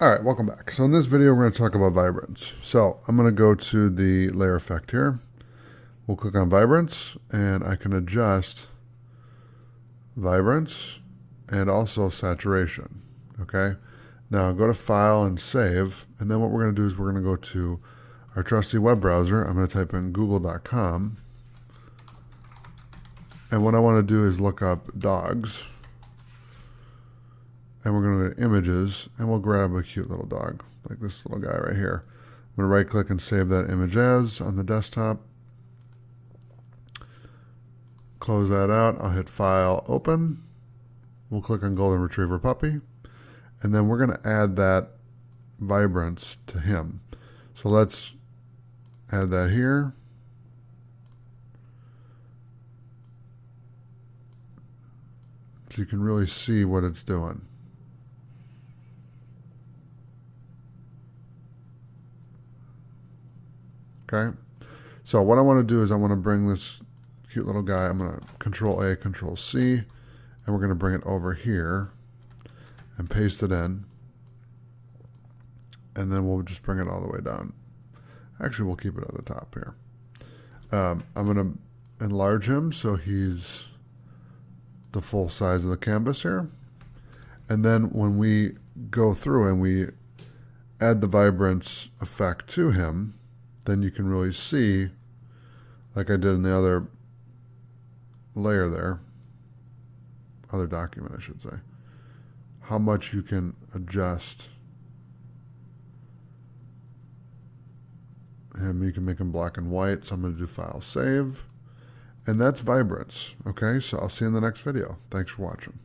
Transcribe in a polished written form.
All right, welcome back. So in this video, we're going to talk about vibrance. So I'm going to go to the layer effect here. We'll click on vibrance, and I can adjust vibrance and also saturation. Okay. Now go to File and Save, and then what we're going to do is we're going to go to our trusty web browser. I'm going to type in google.com, and what I want to do is look up dogs. And we're going to go to images, and we'll grab a cute little dog, like this little guy right here. I'm going to right click and save that image as on the desktop. Close that out. I'll hit File, Open. We'll click on Golden Retriever Puppy. And then we're going to add that vibrance to him. So let's add that here. So you can really see what it's doing. Okay, so what I want to do is I want to bring this cute little guy, I'm going to Control A, Control C, and we're going to bring it over here and paste it in. And then we'll just bring it all the way down. Actually, we'll keep it at the top here. I'm going to enlarge him so he's the full size of the canvas here. And then when we go through and we add the vibrance effect to him, then you can really see, like I did in the other layer there, other document I should say, how much you can adjust him. You can make him black and white, so I'm going to do File, Save, and that's vibrance. Okay, so I'll see you in the next video. Thanks for watching.